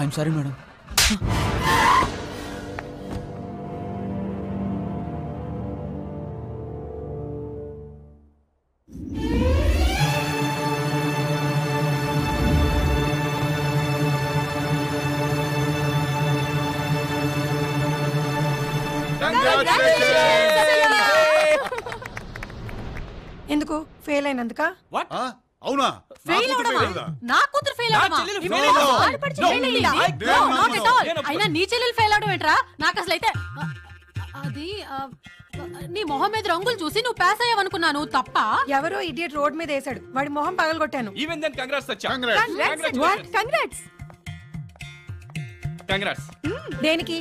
I'm sorry madam. ఎందుకు fail అయినందుక? అవునా? Fail అవడమా? నా కూతురు ఫెయిల్ అవడమా? అయినా నీ చెల్లెలు ఫెయిల్ అవడం ఏంట్రా? నాకు అసలు అయితే అది నీ మొహం మీద రంగులు చూసి నువ్వు పాస్ అయ్యావనుకున్నాను. తప్ప ఎవరో ఇడియట్ రోడ్ మీద వేసాడు, వాడి మొహం పగలగొట్టాను. ఈవెన్ దెన్ కంగ్రాట్స్ సచ్చా. కంగ్రాట్స్. దేనికి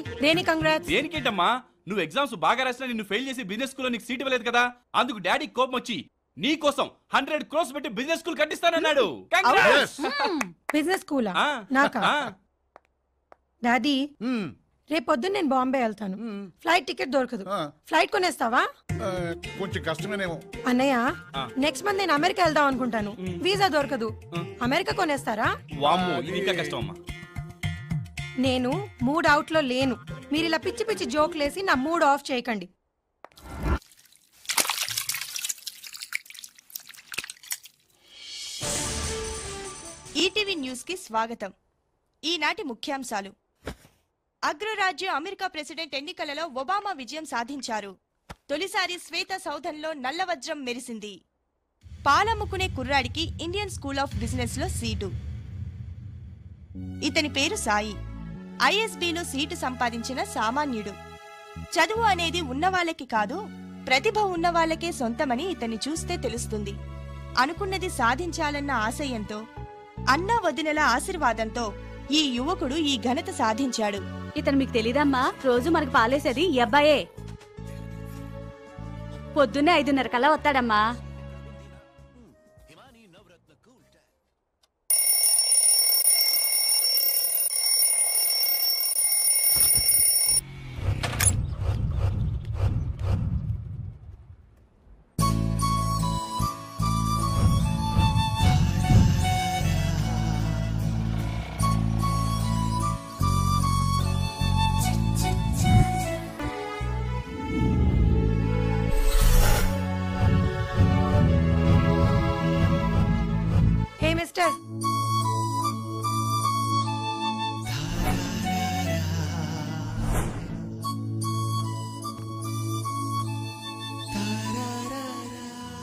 కంగ్రాట్స్? దేనికేంటమ్మా, నువ్వు ఎగ్జామ్స్ బాగా రాసినా నిన్ను ఫెయిల్ చేసి బిజినెస్ స్కూల్లో నీకు సీట్ ఇవ్వలేదు కదా, అందుకు డాడీ కోపం వచ్చి నీ కోసం 100 crores పెట్టి బిజినెస్ స్కూల్ కట్టిస్తానన్నాడు. బిజినెస్ స్కూలా? నాకా? డాడీ రేపు పొద్దున్న నేను బాంబే వెళ్తాను, ఫ్లైట్ టికెట్ దొరకదు, ఫ్లైట్ కొనేస్తావా? కొంచెం కష్టమేనేమో. అన్నయ్య నెక్స్ట్ మంత్ నేను అమెరికా వెళ్దాం అనుకుంటాను, వీసా దొరకదు, అమెరికా కొనేస్తారా? వామ్మో, ఇది ఇంకా కష్టం అమ్మా. నేను మూడ్ అవుట్ లో లేను, మీరు ఇలా పిచ్చి పిచ్చి జోక్లేసి నా మూడ్ ఆఫ్ చేయకండి. ఈటీవీ న్యూస్ కి స్వాగతం. ఈనాటి ముఖ్యాంశాలు. అగ్రరాజ్య అమెరికా ప్రెసిడెంట్ ఎన్నికలలో ఒబామా విజయం సాధించారు. తొలిసారి శ్వేత సౌధంలో నల్లవజ్రం మెరిసింది. పాలమ్ముకునే కుర్రాడికి ఇండియన్ స్కూల్ ఆఫ్ బిజినెస్ లో సీటు. ఇతని పేరు సాయి. ఐఎస్బీలో సీటు సంపాదించిన సామాన్యుడు. చదువు అనేది ఉన్నవాళ్ళకి కాదు, ప్రతిభ ఉన్నవాళ్లకే సొంతమని ఇతన్ని చూస్తే తెలుస్తుంది. అనుకున్నది సాధించాలన్న ఆశయంతో, అన్నా వదినల ఆశీర్వాదంతో ఈ యువకుడు ఈ ఘనత సాధించాడు. ఇతను మీకు తెలీదమ్మా, రోజు మనకు పాలేసేది ఈ అబ్బాయే. పొద్దున్నే 5:30 కల్లా వస్తాడమ్మా.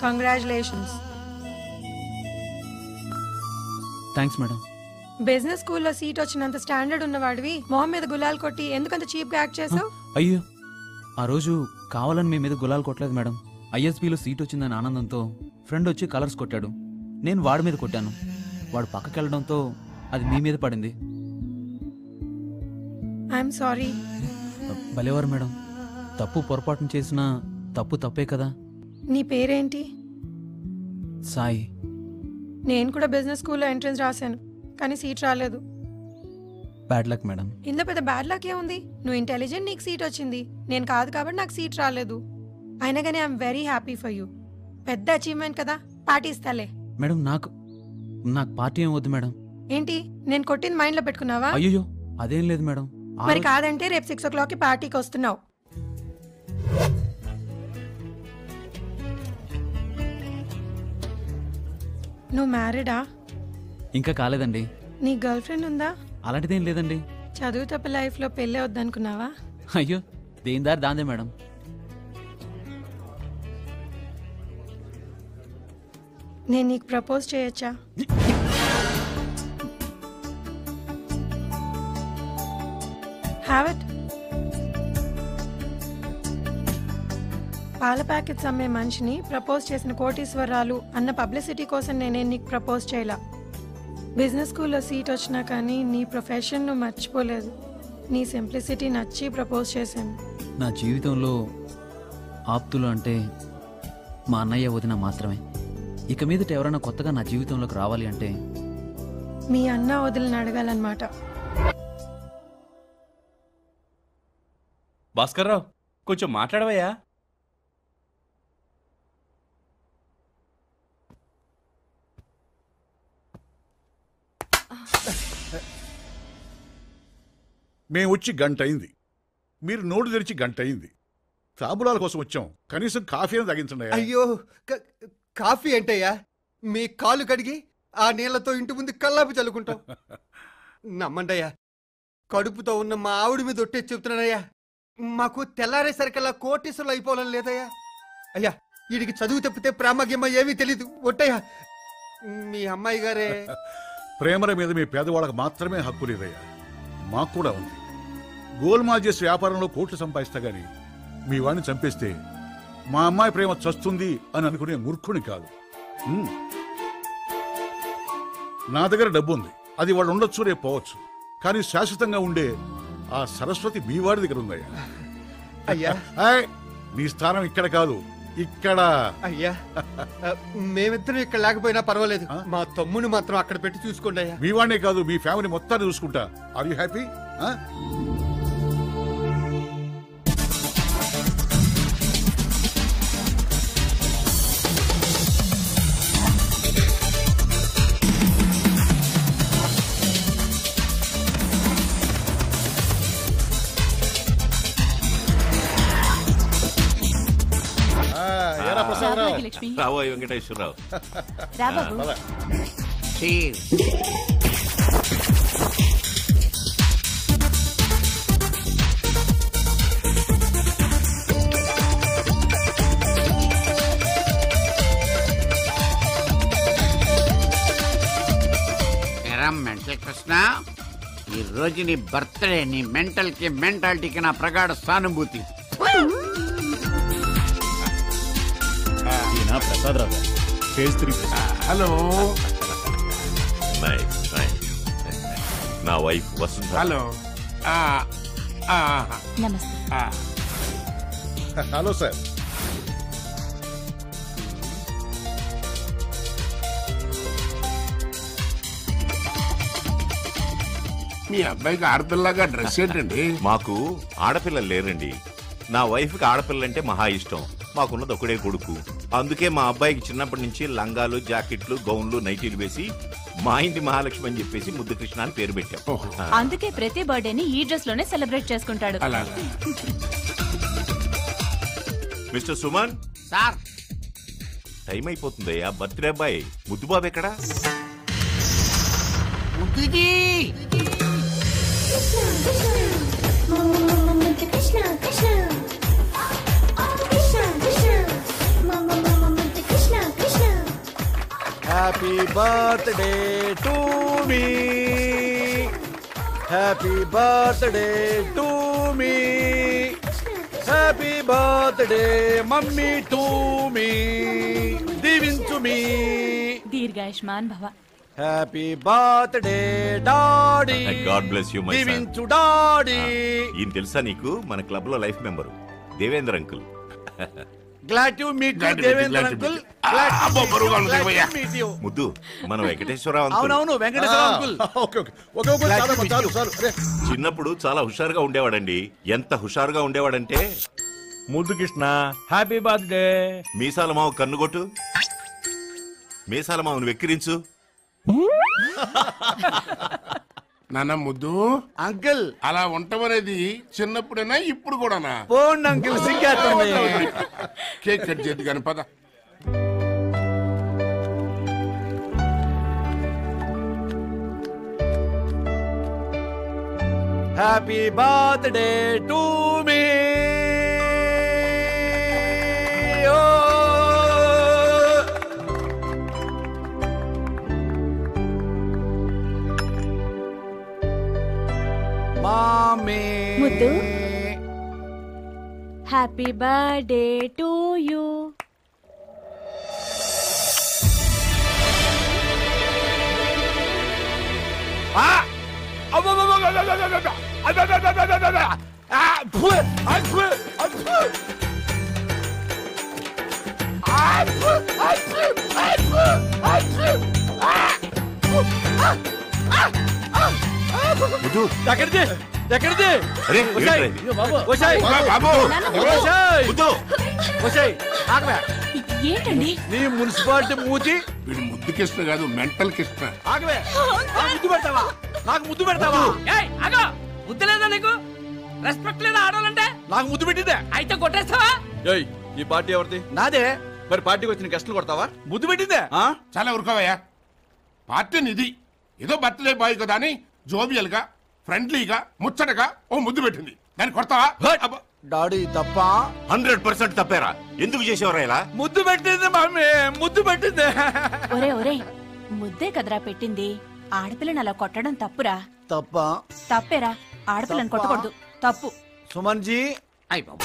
కంగ్రాచులేషన్స్. Thanks madam. బిజినెస్ స్కూల్లో సీట్ వచ్చినంత స్టాండర్డ్ ఉన్నవాడివి మొహం మీద గులాల్ కొట్టి ఎందుకంత చీప్ గా యాక్ట్ చేసావు? అయ్యో, ఆ రోజు కావాలని మీ మీద గులాల్ కొట్టలేదు మేడం. ఐఎస్బీలో సీట్ వచ్చిందని ఆనందంతో ఫ్రెండ్ వచ్చి కలర్స్ కొట్టాడు, నేను వాడి మీద కొట్టాను. వాడు పక్కకి వెళ్ళడంతో అది మీ మీద పడింది. I'm sorry. భలేవారు మేడం, తప్పు పొరపాటును చేసినా తప్పు తప్పే కదా. నీ పేరేంటి? సాయి. నేను కూడా బిజినెస్ స్కూల్లో ఎంట్రన్స్ రాశాను, కానీ సీట్ రాలేదు. Bad luck madam. ఇందులో పెద్ద బ్యాడ్ లక్ ఏముంది? నువ్వు ఇంటెలిజెంట్, నీకు సీట్ వచ్చింది. నేను కాదు కాబట్టి నాకు సీట్ రాలేదు. అయినా కానీ I'm very happy for you. పెద్ద అచీవ్మెంట్ కదా, పార్టీ ఇస్తాలే. మేడం నాకు పార్టీ ఏం వద్దు మేడం. ఏంటి, నేను కొట్టింది మైండ్ లో పెట్టుకున్నావా? అయ్యో అదేం లేదు మేడం. మరి కాదంటే రేపు 6 o'clock పార్టీకి వస్తున్నావు. నువ్వు మ్యారీడా? ఇంకా కాలేదండి. నీ గర్ల్ ఫ్రెండ్ ఉందా? అలాంటిదేం లేదండి. చదువు తప్ప లైఫ్ లో పెళ్ళే వద్దనుకున్నావా? అయ్యో, దేని దారి దాందే మేడం. నేను నీకు ప్రపోజ్ చేయొచ్చా? Have it. పాల ప్యాకెట్స్ అమ్మే మనిషిని ప్రపోజ్ చేసిన కోటీశ్వరాలు అన్న పబ్లిసిటీ కోసం నేనేం నీకు ప్రపోజ్ చేయలా. బిజినెస్ స్కూల్లో సీట్ వచ్చినా కానీ నీ ప్రొఫెషన్ నువ్వు మర్చిపోలేదు. నీ సింప్లిసిటీ నచ్చి ప్రపోజ్ చేశాను. నా జీవితంలో ఆప్తులు అంటే మా అన్నయ్య వదిన మాత్రమే. ఇక మీదట ఎవరైనా కొత్తగా నా జీవితంలోకి రావాలి అంటే మీ అన్న వదిలిని అడగాలన్నమాట. భాస్కర్ రావు, కొంచెం మాట్లాడవయ్యా. మేము వచ్చి గంట అయింది, మీరు నోటు తెరిచి గంట అయింది. తాబులాల కోసం వచ్చాం, కనీసం కాఫీ అని తగ్గించండి. అయ్యో కాఫీ ఏంటయ్యా? మీ కాలు కడిగి ఆ నీళ్లతో ఇంటి ముందు కల్లాపి చల్లుకుంటాం. నమ్మండయ్యా, కడుపుతో ఉన్న మా ఆవిడ మీద ఒట్టేసి చెప్తున్నానయ్యా, మాకు తెల్లారేసరికల్లా కోటీసులు అయిపోవాలని లేదయ్యా. అయ్యా, వీడికి చదువు తప్పితే ప్రేమ గిమ్మ ఏమీ తెలీదు. ఒట్టయ్యా, మీ అమ్మాయి గారే. ప్రేమల మీద మీ పేదవాళ్ళకు మాత్రమే హక్కు లేదయ్యా, మాకు కూడా ఉంది. గోల్మాల్ చేసి వ్యాపారంలో కోట్లు సంపాదిస్తా గాని మీ వాడిని చంపేస్తే మా అమ్మాయి ప్రేమ చస్తుంది అని అనుకునే మూర్ఖుని కాదు. నా దగ్గర డబ్బు ఉంది, అది వాడు ఉండొచ్చు, రేపు పోవచ్చు. కానీ శాశ్వతంగా ఉండే ఆ సరస్వతి మీ వాడి దగ్గర ఉందయ్యా. అయ్యా, నీ స్థానం ఇక్కడ కాదు, ఇక్కడ. అయ్యా, మేమిద్దరం ఇక్కడ లేకపోయినా పర్వాలేదు, మా తమ్ముని మాత్రం అక్కడ పెట్టి చూసుకోండి అయ్యా. మీ వాడినే కాదు, మీ ఫ్యామిలీ మొత్తాన్ని చూసుకుంటా. Are you happy? Rao Venkateswara Rao. రా బాబు. మెంటల్ కృష్ణ, ఈ రోజు నీ బర్త్డే. నీ మెంటల్ కి మెంటాలిటీకి నా ప్రగాఢ సానుభూతి. హలో, నా వైఫ్ వసుంధర. హలో. నమస్తే. Hello sir. మీ అబ్బాయికి ఆడపిల్లగా డ్రెస్ ఏంటండి? మాకు ఆడపిల్లలు లేరండి. నా వైఫ్ కి ఆడపిల్లంటే మహా ఇష్టం. మాకున్నది ఒకడే కొడుకు. అందుకే మా అబ్బాయికి చిన్నప్పటి నుంచి లంగాలు, జాకెట్లు, గౌన్లు, నైటీలు వేసి మా ఇంటి మహాలక్ష్మి అని చెప్పేసి ముద్దు కృష్ణ అని పేరు పెట్టాం. అందుకే ప్రతి బర్త్డేని ఈ డ్రెస్ లోనే సెలబ్రేట్ చేసుకుంటాడు. మిస్టర్ సుమన్ సార్, టైం అయిపోతుందయ్యా. బర్త్డే అబ్బాయి ముద్దు బాబు ఎక్కడా? ముద్దుజీ. హ్యాపీ బర్త్డే టు మీ, హ్యాపీ బర్త్డే టు మీ, హ్యాపీ బర్త్డే మమ్మీ టు మీ, దీవించు మీ. దీర్ఘాయుష్మాన్ భవ. Happy birthday daddy. God bless you my son. దీవించు డాడీ. ఈయన తెలుసా నీకు? మన క్లబ్ లో life member Devendra uncle. Glad to meet you Devendra uncle. ముద్దు మన వెంకటేశ్వరరావు అంకుల్. అవునవును, Venkateswara uncle. Okay okay okay okay, చాలు చాలు చాలు. చిన్నప్పుడు చాలా హుషారుగా ఉండేవాడండి. ఎంత హుషారుగా ఉండేవాడంటే, ముద్దు కృష్ణ హ్యాపీ బర్త్డే. మీసాల మావు కన్నుగొట్టు, మీసాల మావును వెక్కిరించు. నాన్న ముద్దు అంకుల్, అలా ఉండమనేది చిన్నప్పుడేనా ఇప్పుడు కూడానా? పోండి అంకుల్, సిగ్గేస్తుంది. కేక్ కట్ చేద్దు కానీ పద. హ్యాపీ బర్త్డే టు మీ. ముద్దు, హ్యాపీ బర్త్డే టు యూ. ఎక్కడిది ఎక్కడిది? అరే, ఏంట్రా ఇది? ఏంటండి నీ మున్సిపాలిటీ మూతి. వీడు ముద్దు కృష్ణ కాదు, మెంటల్ కృష్ణ. ఆగవే, ముద్దు పెడతావా? నాకు ముద్దు పెడతావా? బుద్ధి లేదా నీకు? రెస్పెక్ట్ లేదా ఆడాలంటే? నాకు ముద్దు పెట్టిందే. అయితే కొట్టేస్తావా? ఏయ్, ఈ పార్టీ ఎవరిది? నాదే. మరి పార్టీకి వచ్చిన గెస్టులు కొడతావా? ముద్దు పెట్టిందే. చాలా ఊరుకోవయ్యా. పార్టీ నిధి ఏదో బర్త్డే బాయ్ కదా అని జోవియల్ గా ఫ్రెండ్లీగా ముచ్చటగా ఓ ముద్దు పెట్టింది. దాన్ని కొడతావా? డాడీ తప్ప. 100% తప్పేరా. ఎందుకు చేసేవరా ఇలా? ముద్దు పెట్టింది మమ్మీ, ముద్దు పెట్టింది. ఒరే ఒరే, ముద్దే కదరా పెట్టింది. ఆడపిల్లని అలా కొట్టడం తప్పురా. తప్ప. తప్పేరా, ఆడపిల్లని కొట్టకూడదు, తప్పు. సుమన్జీ. అయ్యి బాబు,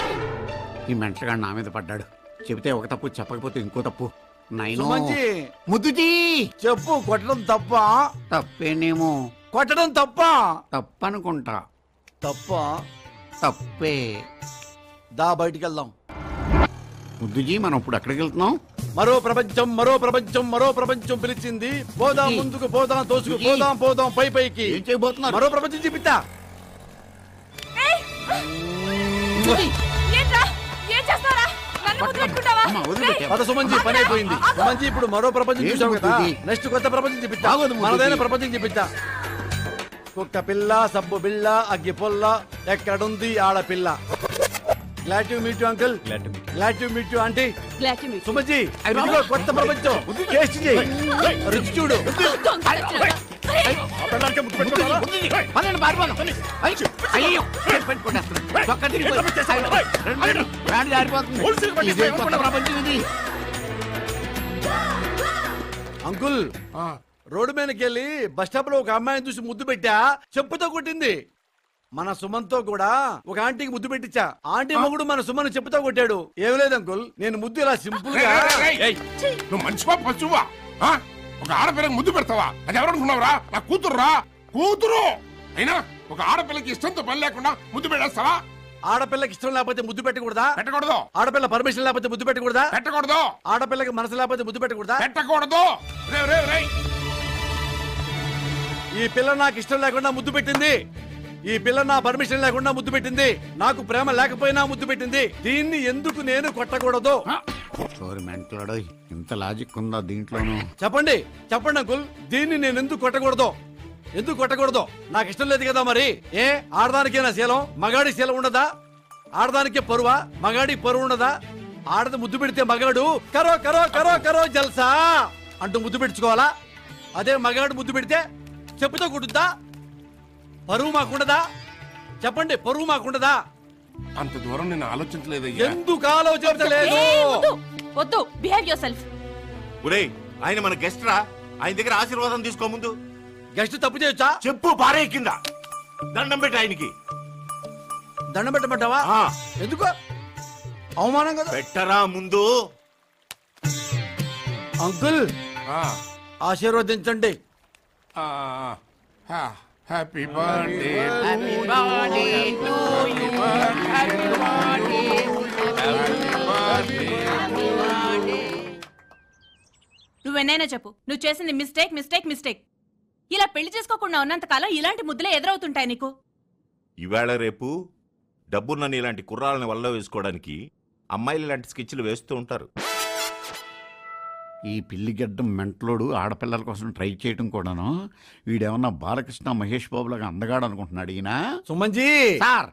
ఈ మెంటలుగాడు నా మీద పడ్డాడు. చెబితే ఒక తప్పు, చెప్పకపోతే ఇంకో తప్పు. సుమన్జీ, ముద్దుజీ చెప్పు, కొట్టడం తప్ప? తప్పేనేమో. కొట్టడం తప్ప? తప్పనుకుంటా. తప్ప. తప్పే. దా బయటికి వెళ్దాం. ముద్దుజీ, మనం ఇప్పుడు ఎక్కడికి వెళ్తున్నాం? మరో ప్రపంచం, మరో ప్రపంచం, మరో ప్రపంచం పిలిచింది. పోదాం ముందుకు, పోదాం తోసుకు, పోదాం పోదాం పై పైకి. ఏం చేయబోతున్నారు? మరో ప్రపంచం చూపిస్తా. పద సుమన్జీ, పని అయిపోయింది. సుమన్జీ, ఇప్పుడు మరో ప్రపంచం చూసాం కదా, నెక్స్ట్ కొత్త ప్రపంచం చూపిస్తా. మనదైన ప్రపంచం చూపిస్తా. కుక్క పిల్ల, సబ్బు బిళ్ళ, అగ్గి పొల్ల, ఎక్కడుంది ఆడపిల్ల. Glad to meet you uncle. Glad to meet you aunty. Sumanji, ఇదిగో కొత్త ప్రపంచం. టేస్ట్ చేయి, రుచి చూడు. అంకుల్, రోడ్డు మీదకి వెళ్ళి బస్ స్టాప్ లో ఒక అమ్మాయిని చూసి ముద్దు పెట్టా, చెప్పుతో కొట్టింది. మన సుమన్తో కూడా ఒక ఆంటీకి ముద్దు పెట్టించా. ఆంటీ మొగుడు మన సుమన్ చెప్పుతో కొట్టాడు. ఏం లేదు అంకుల్, నేను ముద్దు ఇలా సింపుల్ గా. నువ్వు మంచివా పశువా? ఒక ఆడపిల్లకి ముద్దు పెడతావా? అది ఎవరనుకున్నావురా? నా కూతురురా, కూతురు. అయినా ఒక ఆడపిల్లకి ఇష్టంతో పని లేకుండా ముద్దు పెట్టేస్తావా? ఆడపిల్లకి ఇష్టం లేకపోతే ముద్దు పెట్టకూడదా? పెట్టకూడదు. ఆడపిల్ల పర్మిషన్ లేకపోతే ముద్దు పెట్టకూడదా? పెట్టకూడదు. ఆడపిల్లకి మనసు లేకపోతే ముద్దు పెట్టకూడదా? పెట్టకూడదు. ఈ పిల్ల నాకు ఇష్టం లేకుండా ముద్దు పెట్టింది. ఈ పిల్ల నా పర్మిషన్ లేకుండా ముద్దు పెట్టింది. నాకు ప్రేమ లేకపోయినా ముద్దు పెట్టింది. దీన్ని ఎందుకు నేను కొట్టకూడదు? మెంటలాడో, ఇంత లాజిక్ ఉందా దీంట్లోనూ? చెప్పండి, చెప్పండి అంకుల్, దీన్ని నేను ఎందుకు కొట్టకూడదు? ఎందుకు కొట్టకూడదు? నాకు ఇష్టం లేదు కదా. మరి ఏ ఆడదానికేనా శీలం, మగాడి శీలం ఉండదా? ఆడదానికే పరువా, మగాడి పరువు ఉండదా? ఆడది ముద్దు పెడితే మగాడు కరో కరో కరో కరో జల్సా అంటూ ముద్దు పెట్టుకోవాలా? అదే మగాడు ముద్దు పెడితే చెప్పుతో కొట్టుద్దా? పరువు మాకుండదా? చెప్పండి, పరువు మాకుండదా? అంత దూరం నేను ఆలోచించలేదు. ఎందుకు ఆలోచించలేదు? వద్దు, బిహేవ్ యువర్ సెల్ఫ్. ఒరేయ్, ఆయన మన గెస్ట్ రా. ఆయన దగ్గర ఆశీర్వాదం తీసుకో. ముందు గెస్ట్ తప్పు చేయొచ్చా? చెప్పు పారే కింద దండం పెట్టి ఆయనకి. దండం పెట్టమంటావా? ఎందుకు? అవమానం కదా. పెట్టరా ముందు. అంకుల్, ఆశీర్వదించండి. Happy birthday. Happy birthday to you. Happy birthday. నువ్వెన్నైనా చెప్పు, నువ్వు చేసింది మిస్టేక్ మిస్టేక్ మిస్టేక్. ఇలా పెళ్లి చేసుకోకుండా ఉన్నంత కాలం ఇలాంటి ముద్దులే ఎదురవుతుంటాయి నీకు. ఈవేళ రేపు డబ్బున్న ఇలాంటి కుర్రాలని వల్ల వేసుకోవడానికి అమ్మాయిలు ఇలాంటి స్కెచ్లు వేస్తూ ఉంటారు. ఈ పిల్లిగడ్డ మెంటలోడు ఆడపిల్లల కోసం ట్రై చేయటం కూడాను. వీడేమన్నా బాలకృష్ణ మహేష్ బాబులాగా అందగాడు అనుకుంటున్నాడు ఈయన. సుమన్జీ సార్,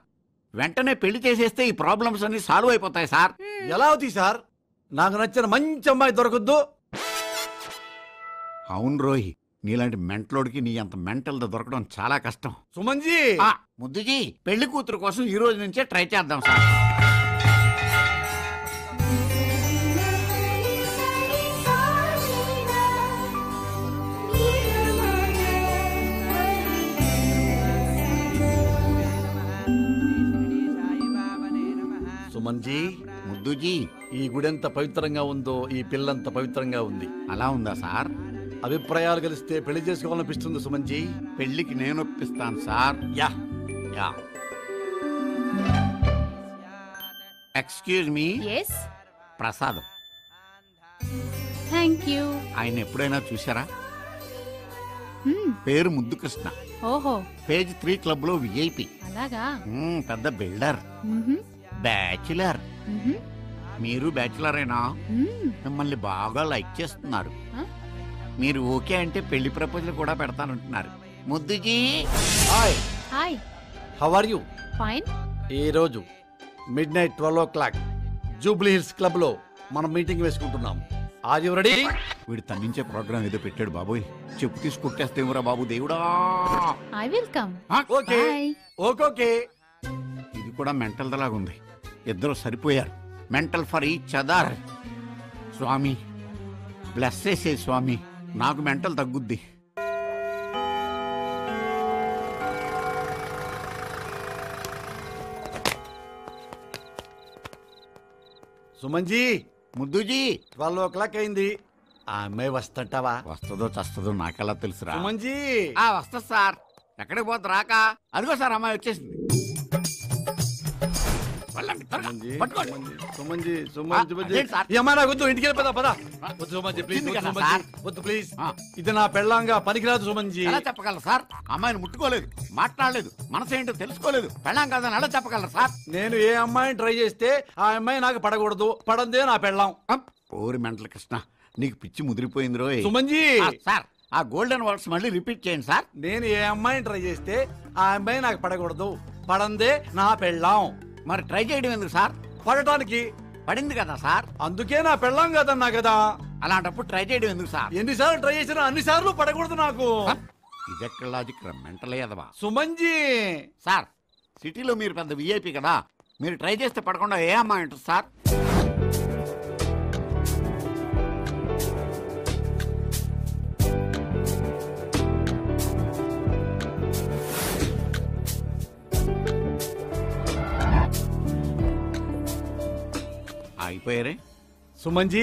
వెంటనే పెళ్లి చేసేస్తే ఈ ప్రాబ్లమ్స్ అన్ని సాల్వ్ అయిపోతాయి సార్. ఎలా అవుతాయి సార్? నాకు నచ్చిన మంచి అమ్మాయి దొరకద్దు. అవును రోహి, నీలాంటి మెంటలోడికి నీ అంత మెంటల్ దొరకడం చాలా కష్టం. సుమన్జీ, ముద్దుజీ, పెళ్లి కూతురు కోసం ఈ రోజు నుంచే ట్రై చేద్దాం సార్. సుమన్జీ, ముద్దుజీ, ఈ గుడి ఎంత పవిత్రంగా ఉందో ఈ పిల్లంత పవిత్రంగా ఉంది. అలా ఉందా సార్? అభిప్రాయాలు కలిస్తే పెళ్లి చేసుకోవాలనిపిస్తుంది సుమన్జీ. పెళ్లికి నేను ఒప్పిస్తాను sir. Yeah yeah. Excuse me. yes ప్రసాదం. Thank you. ఆయన ఎప్పుడైనా చూసారా? పేరు ముద్దు కృష్ణ. ఓహో, పేజ్ 3 క్లబ్ లో విఐపి. అలాగా? పెద్ద బిల్డర్. బ్యాచులర్. మీరు బ్యాచులరేనా? మిమ్మల్ని బాగా లైక్ చేస్తున్నారు. మీరు ఓకే అంటే పెళ్లి ప్రపోజల్ కూడా పెడతానంటున్నారు. ముద్దుజీ, hi. How are you? Fine. ఈ రోజు midnight 12 o'clock Jubilee hills club లో మనం మీటింగ్ వేసుకుంటున్నాం. Are you ready? వీడు తన్నించే ప్రోగ్రామ్ ఏదో పెట్టాడు బాబోయ్. చెప్పు తీసి కొట్టేస్తేమరా బాబు దేవుడా. I will come. Okay okay. ఇది కూడా మెంటల్ దలాగా ఉంది. ఇద్దరు సరిపోయారు. Mental for each other. స్వామి బ్లెస్ చేసే స్వామి, నాకు మెంటల్ తగ్గుద్ది. సుమన్జీ, ముద్దుజీ 12 o'clock అయింది. ఆ అమ్మాయి వస్తుంటావా? వస్తుందో చస్తుందో నాకెలా తెలుసురా. సుమన్జీ వస్తా సార్. ఎక్కడికి పోతా రాక? అదిగో సార్ అమ్మాయి వచ్చేసింది. ఇంటికి పదా పదా. వద్దు సుమన్జీ ప్లీజ్, వద్దు ప్లీజ్. ఇది నా పెళ్ళంగా పనికిరాదు సుమన్జీ. ఎలా చెప్పగలరు సార్? అమ్మాయిని ముట్టుకోలేదు, మాట్లాడలేదు, మనసు ఏంటో తెలుసుకోలేదు. పెళ్ళాం కాదని ఎలా చెప్పగలరు సార్? నేను ఏ అమ్మాయిని ట్రై చేస్తే ఆ అమ్మాయి నాకు పడకూడదు, పడందే నా పెళ్ళాం. ఓరి మెంటల్ కృష్ణ, నీకు పిచ్చి ముదిరిపోయింది రోయ్. సుమన్జీ సార్, ఆ గోల్డెన్ వర్డ్స్ మళ్ళీ రిపీట్ చేయండి సార్. నేను ఏ అమ్మాయిని ట్రై చేస్తే ఆ అమ్మాయి నాకు పడకూడదు, పడందే నా పెళ్ళాం. మరి ట్రై చేయడం ఎందుకు సార్? పడటానికి. పడింది కదా సార్, అందుకే నా పెళ్ళాం కదన్నా కదా. అలాంటప్పుడు ట్రై చేయడం ఎందుకు సార్? ఎన్నిసార్లు ట్రై చేసినా అన్నిసార్లు పడకూడదు నాకు. ఇదెక్కడ లాజిక్ రా మెంటల్ ఎదవా. సుమన్జీ సార్, సిటీలో మీరు పెద్ద విఐపి కదా, మీరు ట్రై చేస్తే పడకుండా ఏ అమ్మాయి ఉంటుంది సార్? అయిపోయారే. సుమన్జీ,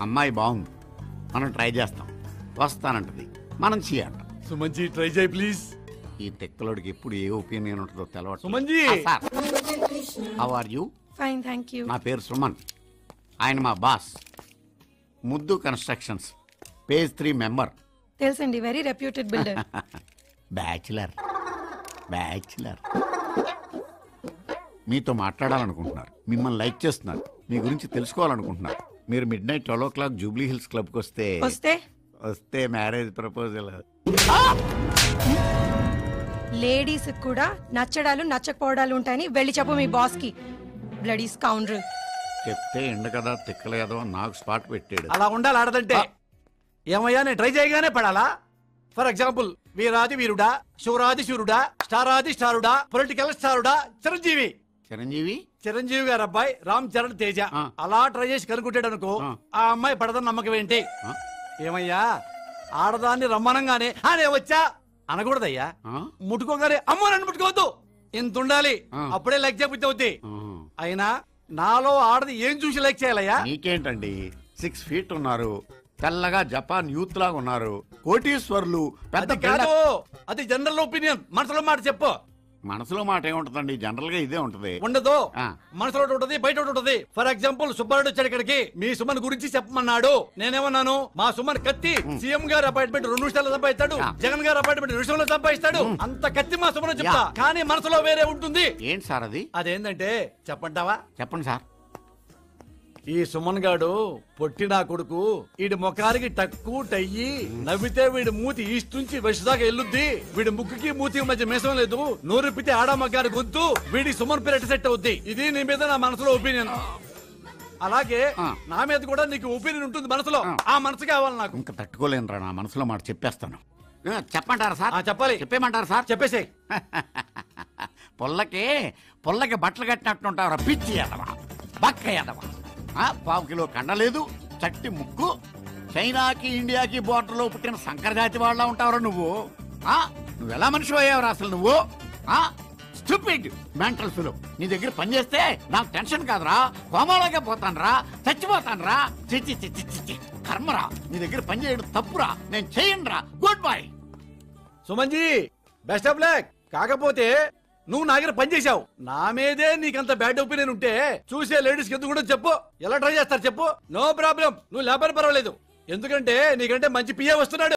అమ్మాయి బాగుంది, మనం ట్రై చేస్తాం. వస్తానంటది, మనం చేయాలి. సుమన్జీ ట్రై చేయి ప్లీజ్. ఈ తెక్కలోడికి ఎప్పుడు ఏ ఒపీనియన్ ఉంటుందో తెలవదు. Sumanji how are you? Fine thank you. నా పేరు సుమన్, ఆయన మా బాస్. ముద్దు కన్స్ట్రక్షన్స్, పేజ్ 3 మెంబర్. తెలుసండి, very reputed builder. Bachelor bachelor. మీతో మాట్లాడాలనుకుంటున్నారు, మిమ్మల్ని లైక్ చేస్తున్నారు, మీ గురించి తెలుసుకోవాలనుకుంటున్నారు. మీరు midnight 12 o'clock జూబ్లీ హిల్స్ క్లబ్కి వస్తే మ్యారేజ్ ప్రపోజల్. లేడీస్ కూడా నచ్చడాలు నచ్చకపోవడాలు ఉంటాయని వెళ్ళి చెప్పు మీ బాస్ కి. Bloody scoundrel. చెప్తే ఎండ కదా తిక్కలేదో నాకు స్పాట్ పెట్టాడు. అలా ఉండాలి ఆడదంటే. ఏమయ్యా, నేను ట్రై చేయగానే పడాలా? ఫర్ ఎగ్జాంపుల్, వీరాది వీరుడా, శూరాది శూరుడా, స్టారాది స్టారుడా, పొలిటికల్ స్టారుడా చిరంజీవి. చిరంజీవి గారు అబ్బాయి రామ్ చరణ్ తేజ. అలా ట్రై చేసి కనుక్కుంటాడు అనుకో, ఆ అమ్మాయి పడదని నమ్మకం ఏంటి? ఏమయ్యా, ఆడదాన్ని రమ్మనంగానే నేను వచ్చా అనకూడదయ్యా. ముట్టుకోగానే అమ్మో నన్ను ముట్టుకోవద్దు, ఇంత ఉండాలి, అప్పుడే లైక్ చేయబుద్ధి అవుద్ది. అయినా నాలో ఆడది ఏం చూసి లైక్ చేయాలయ్యా? నీకేంటండి, 6 feet ఉన్నారు, తెల్లగా జపాన్ యూత్ లాగా ఉన్నారు, కోటీశ్వర్లు, పెద్ద కాదు. అది జనరల్ ఒపీనియన్, మనసులో మాట చెప్పు. మనసులో మాట ఏముంటదండి, జనరల్ గా ఇదే ఉంటది. ఉండదు, మనసులో ఉంటది, బయట ఉంటది. ఫర్ ఎగ్జాంపుల్, సుబ్బారెడ్డి వచ్చాడు ఇక్కడికి, మీ సుమన్ గురించి చెప్పమన్నాడు. నేనేమన్నాను, మా సుమన్ కత్తి, సీఎం గారు అపాయింట్మెంట్ 2 నిమిషాలు సంపాదిస్తాడు, జగన్ గారు అపాయింట్మెంట్ 2 నిమిషాలు సంపాదిస్తాడు. అంత కత్తి మా సుమన్ చెప్తా, కానీ మనసులో వేరే ఉంటుంది. ఏంటి సార్ అది? అదేంటంటే చెప్పంటావా? చెప్పండి సార్. ఈ సుమన్ గాడు పొట్టి నా కొడుకు, వీడి ముఖానికి టక్కు టయ్యి, నవ్వితే వీడి మూతి ఈస్ట్ నుంచి వెస్ట్ దాకా ఎల్లుద్ది. వీడి ముక్కుకి మూతి మధ్య మేసం లేదు, నోరిప్పితే ఆడమ్మగారి గొంతు. వీడి సుమన్ పేరు సెట్ అవుద్ది. ఇది నీ మీద నా మనసులో ఒపీనియన్. అలాగే నా మీద కూడా నీకు ఒపీనియన్ ఉంటుంది మనసులో. ఆ మనసు కావాలి నాకు. ఇంకా తట్టుకోలేనురా, నా మనసులో మాట చెప్పేస్తాను. చెప్పంటారా సార్? చెప్పాలి. చెప్పేమంటారా సార్? చెప్పేసే. పొల్లకి బట్టలు కట్టినట్టుంటారా పిచ్చి ఎదవా, బక్క ఎదవా. 1/4 కిలో కండలేదు, చట్టి ముక్కు, చైనాకి ఇండియాకి బోర్డర్లో పుట్టిన సంకర జాతి వాళ్ళ ఉంటావురా నువ్వు. నువ్వెలా మనిషి అయ్యావురా అసలు నువ్వు? Stupid mental fellow. నీ దగ్గర పని చేస్తే నాకు టెన్షన్ కాదురా, కోమాలోకే పోతానురా, చచ్చిపోతానురా. చిచ్చి చిచ్చి చిచ్చి కర్మరా, నీ దగ్గర పని చేయడం తప్పురా, నేను చెయ్యనురా. Good bye. Sumanji, best of luck. కాకపోతే నువ్వు నా దగ్గర పని చేశావు, నా మీదే నీకంత బ్యాడ్ ఒపీనియన్ ఉంటే చూసే లేడీస్ కి ఎందుకు కూడా చెప్పు. ఎలా ట్రై చేస్తారు చెప్పు? నో ప్రాబ్లం, నువ్వు లేపని పర్వాలేదు. ఎందుకంటే నీకంటే మంచి పిఏ వస్తున్నాడు.